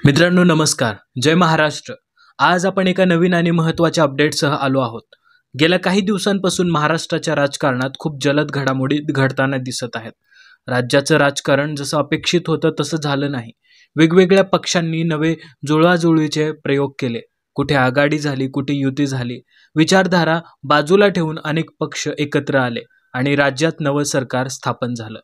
मित्रांनो नमस्कार. जय महाराष्ट्र. आज आपण एका नवीन आणि महत्त्वाच्या अपडेटसह आलो आहोत. गेल्या काही दिवसांपासून महाराष्ट्राच्या राजकारणात खूप जलद घडामोडी घडताना दिसत आहेत. राज्याचं राजकारण जसं अपेक्षित होतं तसं झालं नाही. वेगवेगळ्या पक्षांनी नवे जुळवाजुळवीचे प्रयोग केले. कुठे आघाडी झाली, कुठे युती झाली. विचारधारा बाजूला ठेवून अनेक पक्ष एकत्र आले आणि राज्यात नवं सरकार स्थापन झालं.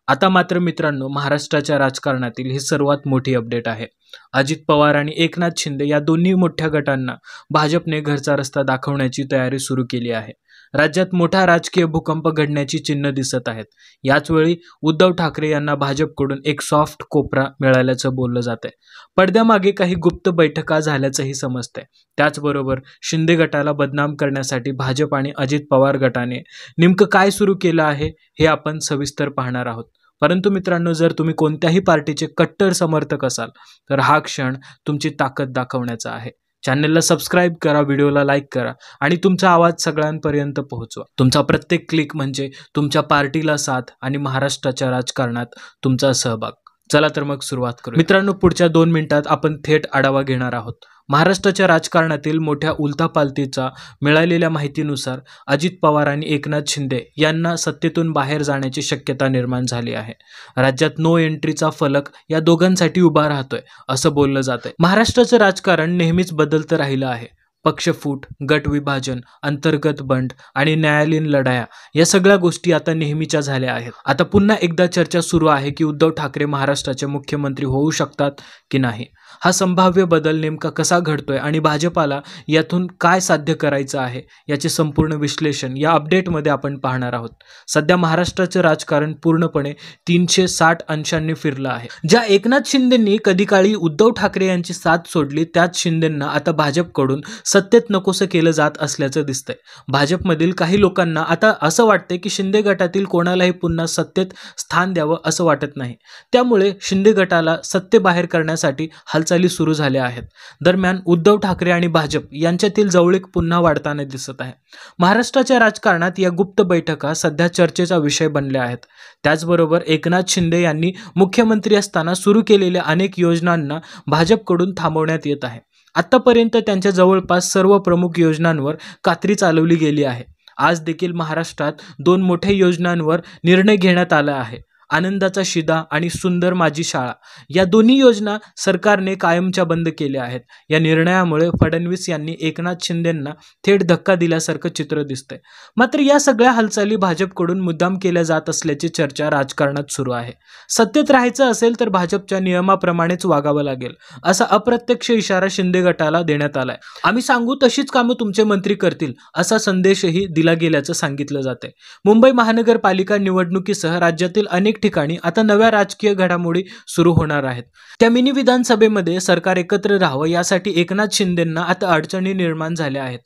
आता मात्र मित्रांनो, महाराष्ट्राच्या राजकारणातील ही सर्वात मोठी अपडेट आहे. अजित पवार आणि एकनाथ शिंदे या दोन्ही मोठ्या गटांना भाजपने घरचा रस्ता दाखवण्याची तयारी सुरू केली आहे. राज्यात मोठा राजकीय भूकंप घडण्याची चिन्ह दिसत आहेत. याचवेळी उद्धव ठाकरे यांना भाजपकडून एक सॉफ्ट कोपरा मिळाल्याचं बोललं जात आहे. पडद्यामागे काही गुप्त बैठका झाल्याचंही समजतंय. त्याचबरोबर शिंदे गटाला बदनाम करण्यासाठी भाजप आणि अजित पवार गटाने नेमकं काय सुरू केलं आहे हे आपण सविस्तर पाहणार आहोत. परंतु मित्रांनो, जर तुम्ही कोणत्याही पार्टीचे कट्टर समर्थक असाल तर हा क्षण तुमची ताकद दाखवण्याचा आहे. चॅनलला सबस्क्राईब करा, व्हिडिओला लाईक करा आणि तुमचा आवाज सगळ्यांपर्यंत पोहोचवा. तुमचा प्रत्येक क्लिक म्हणजे तुमच्या पार्टीला साथ आणि महाराष्ट्राच्या राजकारणात तुमचा सहभाग. चला तर मग सुरुवात करू. मित्रांनो, पुढच्या 2 मिनिटात आपण थेट आढावा घेणार आहोत. महाराष्ट्राच्या राजकारणातील मोठ्या उलथापालथीचा मिळालेल्या माहितीनुसार अजित पवार आणि एकनाथ शिंदे यांना सत्तेतून बाहेर जाण्याची शक्यता निर्माण झाली आहे. राज्यात नो एंट्रीचा फलक या दोघांसाठी उभा राहतोय असं बोललं जातंय. महाराष्ट्राचं राजकारण नेहमीच बदलतं राहिलं आहे. पक्षफूट, गट विभाजन, अंतर्गत बंड आणि न्यायालयीन लढाया या सगळ्या गोष्टी आता नेहमीच्या झाल्या आहेत. आता पुन्हा एकदा चर्चा सुरू आहे की उद्धव ठाकरे महाराष्ट्राचे मुख्यमंत्री होऊ शकतात की नाही. हा संभाव्य बदल नेमका कसा घडतोय आणि भाजपाला यातून काय साध्य करायचं आहे याचे संपूर्ण विश्लेषण या अपडेटमध्ये आपण पाहणार आहोत. सध्या महाराष्ट्राचं राजकारण पूर्णपणे 360 अंशांनी फिरलं आहे. ज्या एकनाथ शिंदेंनी कधी काळी उद्धव ठाकरे यांची साथ सोडली, त्याच शिंदेंना आता भाजपकडून सत्तेत नकोसं केलं जात असल्याचं दिसतंय. भाजपमधील काही लोकांना आता असं वाटतंय की शिंदे गटातील कोणालाही पुन्हा सत्तेत स्थान द्यावं असं वाटत नाही. त्यामुळे शिंदे गटाला सत्तेबाहेर करण्यासाठी हालचाली सुरू झाल्या आहेत. दरम्यान उद्धव ठाकरे आणि भाजप यांच्यातील जवळीक पुन्हा वाढताना दिसत आहे. महाराष्ट्राच्या राजकारणात या गुप्त बैठका सध्या चर्चेचा विषय बनल्या आहेत. त्याचबरोबर एकनाथ शिंदे यांनी मुख्यमंत्री असताना सुरू केलेल्या अनेक योजनांना भाजपकडून थांबवण्यात येत आहे. आतापर्यंत त्यांच्या जवळपास सर्व प्रमुख योजनांवर कात्री चालवली गेली आहे. आज देखील महाराष्ट्रात 2 मोठ्या योजनांवर निर्णय घेण्यात आला आहे. आनंदाचा शिदा आणि सुंदर माझी शाळा या दोन्ही योजना सरकारने कायमच्या बंद केल्या आहेत. या निर्णयामुळे फडणवीस यांनी एकनाथ शिंदेंना थेट धक्का दिल्यासारखं चित्र दिसतंय. मात्र या सगळ्या हालचाली भाजपकडून मुद्दाम केल्या जात असल्याची चर्चा राजकारणात सुरू आहे. सत्तेत राहायचं असेल तर भाजपच्या नियमाप्रमाणेच वागावं लागेल असा अप्रत्यक्ष इशारा शिंदे गटाला देण्यात आलाय. आम्ही सांगू तशीच कामं तुमचे मंत्री करतील असा संदेशही दिला गेल्याचं सांगितलं जातंय. मुंबई महानगरपालिका निवडणुकीसह राज्यातील अनेक ठिकाणी आता नव्या राजकीय घडामोडी सुरू होणार आहेत. त्या मिनी विधानसभेमध्ये सरकार एकत्र राहावं यासाठी एकनाथ शिंदेंना आता अडचणी निर्माण झाल्या आहेत.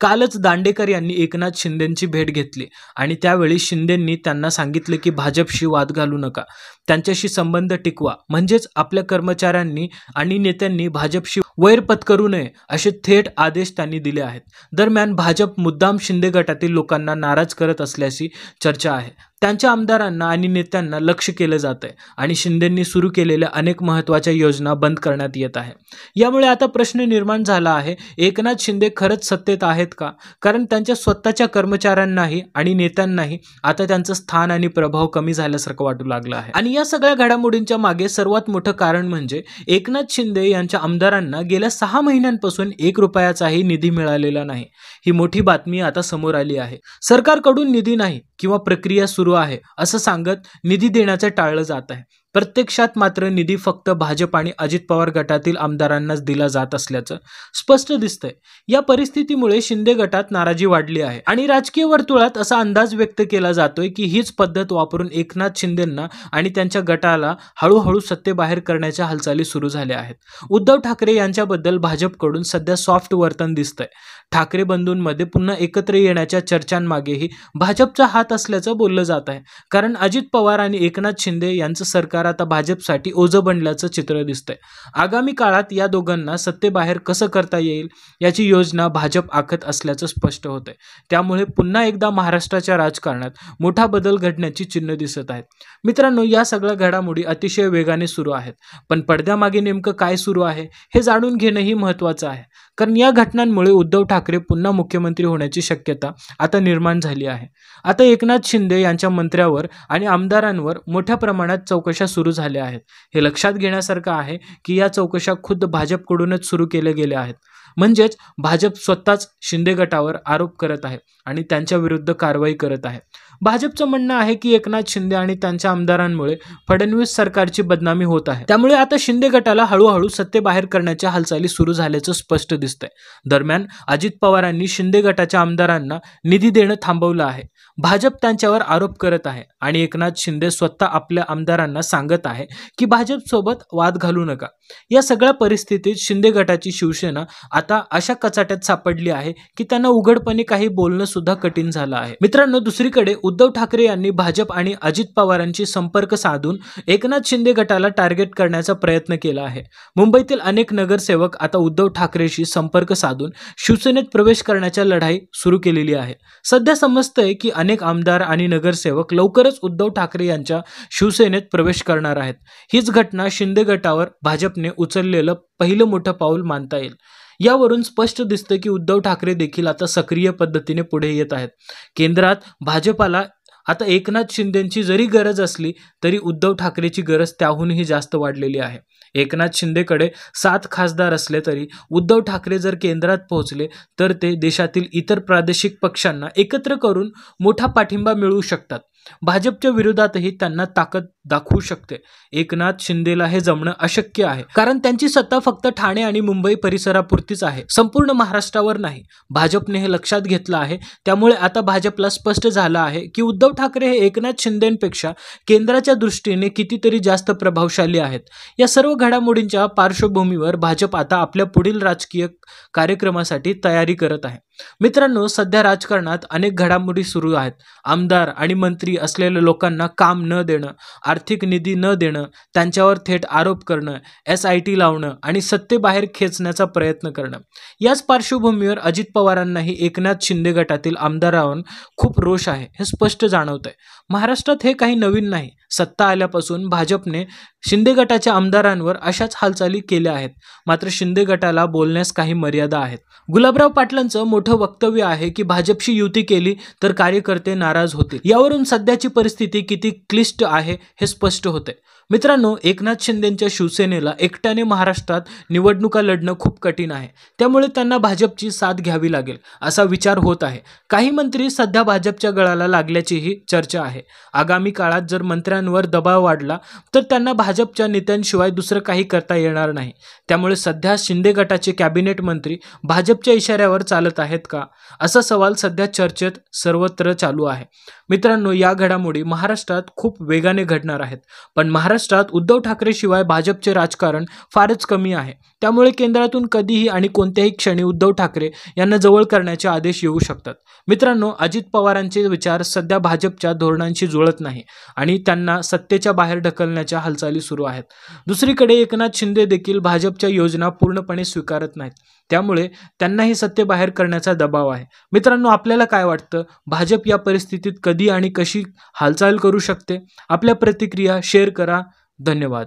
कालच दांडेकर यांनी एकनाथ शिंदेंची भेट घेतली आणि त्यावेळी शिंदेंनी त्यांना सांगितले की भाजपशी वाद घालू नका, त्यांच्याशी संबंध टिकवा, म्हणजेच आपल्या कर्मचाऱ्यांनी आणि नेत्यांनी भाजपशी वैर पत्करू नये असे थेट आदेश त्यांनी दिले आहेत. दरम्यान भाजप मुद्दाम शिंदे गटातील लोकांना नाराज करत असल्याची चर्चा आहे. त्यांच्या आमदारांना आणि नेत्यांना लक्ष केलं जात आहे आणि शिंदेंनी सुरू केलेल्या अनेक महत्त्वाच्या योजना बंद करण्यात येत आहे. यामुळे आता प्रश्न निर्माण झाला आहे, एकनाथ शिंदे खरंच सत्तेत आहेत का? कारण त्यांच्या स्वतःच्या कर्मचाऱ्यांनाही आणि नेत्यांनाही आता त्यांचं स्थान आणि प्रभाव कमी झाल्यासारखं वाटू लागलं आहे. आणि या सगळ्या घडामोडींच्या मागे सर्वात मोठं कारण म्हणजे एकनाथ शिंदे यांच्या आमदारांना गेल्या 6 महिन्यांपासून 1 रुपयाचाही निधी मिळालेला नाही. ही मोठी बातमी आता समोर आली आहे. सरकारकडून निधी नाही किंवा प्रक्रिया सुरू आहे असं सांगत निधी देण्याचं टाळलं जात आहे. प्रत्यक्षात मात्र निधी फक्त भाजप आणि अजित पवार गटातील आमदारांनाच दिला जात असल्याचं स्पष्ट दिसतंय. या परिस्थितीमुळे शिंदे गटात नाराजी वाढली आहे आणि राजकीय वर्तुळात असा अंदाज व्यक्त केला जातोय की हीच पद्धत वापरून एकनाथ शिंदेंना आणि त्यांच्या गटाला हळूहळू सत्तेबाहेर करण्याच्या हालचाली सुरू झाल्या आहेत. उद्धव ठाकरे यांच्याबद्दल भाजपकडून सध्या सॉफ्ट वर्तन दिसतंय. ठाकरे बंधूंमध्ये पुन्हा एकत्र येण्याच्या चर्चांमागेही भाजपचा हात असल्याचं बोललं जात आहे. कारण अजित पवार आणि एकनाथ शिंदे यांचं सरकार सरकार आता भाजपसाठी ओझं बनल्याचं चित्र दिसतंय. आगामी काळात या दोघांना सत्तेबाहेर कसं करता येईल याची योजना भाजप आखत असल्याचं स्पष्ट होतंय. त्यामुळे पुन्हा एकदा महाराष्ट्राच्या राजकारणात मोठा बदल घडण्याची चिन्ह दिसत आहेत. मित्रांनो, या सगळ्या घडामोडी अतिशय वेगाने सुरू आहेत, पण पडद्यामागे नेमकं काय सुरू आहे हे जाणून घेणंही महत्त्वाचं आहे. कारण या घटनांमुळे उद्धव ठाकरे पुन्हा मुख्यमंत्री होण्याची शक्यता आता निर्माण झाली आहे. आता एकनाथ शिंदे यांच्या मंत्र्यावर आणि आमदारांवर मोठ्या प्रमाणात चौकशा सुरू झाल्या आहेत. हे लक्षात घेण्यासारखं आहे की या चौकशा खुद्द भाजपकडूनच सुरू केल्या गेल्या आहेत. म्हणजेच भाजप स्वतःच शिंदे गटावर आरोप करत आहे आणि त्यांच्या विरुद्ध कारवाई करत आहे. भाजपचं म्हणणं आहे की एकनाथ शिंदे आणि त्यांच्या आमदारांमुळे फडणवीस सरकारची बदनामी होत आहे. त्यामुळे आता शिंदे गटाला हळूहळू सत्तेबाहेर करण्याच्या हालचाली सुरू झाल्याचं स्पष्ट दिसतंय. दरम्यान अजित पवारांनी शिंदे गटाच्या आमदारांना निधी देणं थांबवलं आहे. भाजप त्यांच्यावर आरोप करत आहे आणि एकनाथ शिंदे स्वतः आपल्या आमदारांना सांगत आहे की भाजपसोबत वाद घालू नका. या सगळ्या परिस्थितीत शिंदे गटाची शिवसेना आता अशा कचाट्यात सापडली आहे की त्यांना उघडपणे काही बोलणं सुद्धा कठीण झालं आहे. मित्रांनो, दुसरीकडे उद्धव ठाकरे यांनी भाजप आणि अजित पवारांशी संपर्क साधून एकनाथ शिंदे गटाला टार्गेट करण्याचा प्रयत्न केला आहे. मुंबईतील अनेक नगरसेवक आता उद्धव ठाकरेशी संपर्क साधून शिवसेनेत प्रवेश करण्याच्या लढाई सुरू केलेली आहे. सध्या समजतंय की अनेक आमदार आणि नगरसेवक लवकरच उद्धव ठाकरे यांच्या शिवसेनेत प्रवेश करणार आहेत. हीच घटना शिंदे गटावर भाजपने उचललेलं पहिलं मोठं पाऊल मानता येईल. यावरून स्पष्ट दिसतं की उद्धव ठाकरे देखील आता सक्रिय पद्धतीने पुढे येत आहेत. केंद्रात भाजपाला आता एकनाथ शिंदेची जरी गरज असली तरी उद्धव ठाकरेची गरज त्याहूनही जास्त वाढलेली आहे. एकनाथ शिंदेकडे 7 खासदार असले तरी उद्धव ठाकरे जर केंद्रात पोहोचले तर ते देशातील इतर प्रादेशिक पक्षांना एकत्र करून मोठा पाठिंबा मिळवू शकतात. भाजपच्या विरोधातही त्यांना ताकद दाखवू शकते. एकनाथ शिंदेला हे जमणं अशक्य आहे, कारण त्यांची सत्ता फक्त ठाणे आणि मुंबई परिसरापुरतीच आहे, संपूर्ण महाराष्ट्रावर नाही. भाजपने हे लक्षात घेतलं आहे. त्यामुळे आता भाजपला स्पष्ट झालं आहे की उद्धव ठाकरे हे एकनाथ शिंदेंपेक्षा केंद्राच्या दृष्टीने कितीतरी जास्त प्रभावशाली आहेत. या सर्व घडामोडींच्या पार्श्वभूमीवर भाजप आता आपल्या पुढील राजकीय कार्यक्रमासाठी तयारी करत आहे. मित्रांनो, सध्या राजकारणात अनेक घडामोडी सुरू आहेत. आमदार आणि मंत्री असलेल्या लोकांना काम न देणं, आर्थिक निधी न देणं, त्यांच्यावर थेट आरोप करणं, SIT लावणं आणि सत्तेबाहेर खेचण्याचा प्रयत्न करणं. याच पार्श्वभूमीवर अजित पवारांनाही एकनाथ शिंदे गटातील आमदारांवर खूप रोष आहे, हे स्पष्ट जाणवतंय. महाराष्ट्रात हे काही नवीन नाही. सत्ता आल्यापासून भाजपने शिंदे गटाच्या आमदारांवर अशाच हालचाली केल्या आहेत. मात्र शिंदे गटाला बोलण्यास काही मर्यादा आहेत. गुलाबराव पाटलांचं मोठं वक्तव्य आहे की भाजपशी युती केली तर कार्यकर्ते नाराज होतील. यावरून सध्याची परिस्थिती किती क्लिष्ट आहे हे स्पष्ट होते. मित्रांनो, एकनाथ शिंदेंच्या शिवसेनेला एकट्याने महाराष्ट्रात निवडणुका लढणं खूप कठीण आहे. त्यामुळे त्यांना भाजपची साथ घ्यावी लागेल असा विचार होत आहे. काही मंत्री सध्या भाजपच्या गळाला लागल्याचीही चर्चा आहे. आगामी काळात जर मंत्र्यांवर दबाव वाढला तर त्यांना भाजपच्या नेत्यांशिवाय दुसरं काही करता येणार नाही. त्यामुळे सध्या शिंदे गटाचे कॅबिनेट मंत्री भाजपच्या इशाऱ्यावर चालत आहेत का, असा सवाल सध्या चर्चेत सर्वत्र चालू आहे. मित्रांनो, या घडामोडी महाराष्ट्रात खूप वेगाने घडणार आहेत. पण महाराष्ट्रात उद्धव ठाकरे शिवाय भाजपचे राजकारण फारच कमी आहे. त्यामुळे केंद्रातून कधीही आणि कोणत्याही क्षणी उद्धव ठाकरे यांना जवळ करण्याचे आदेश येऊ शकतात. मित्रांनो, अजित पवारांचे विचार सध्या भाजपच्या धोरणांशी जुळत नाही आणि त्यांना सत्तेच्या बाहेर ढकलण्याच्या हालचाली सुरू आहेत. दुसरीकडे एकनाथ शिंदे देखील भाजपच्या योजना पूर्णपणे स्वीकारत नाहीत. त्यामुळे त्यांनाही सत्तेबाहेर करण्याचा दबाव आहे. मित्रांनो, आपल्याला काय वाटतं? भाजप या परिस्थितीत कधी आणि कशी हालचाल करू शकते? आपल्या प्रतिक्रिया शेअर करा. धन्यवाद.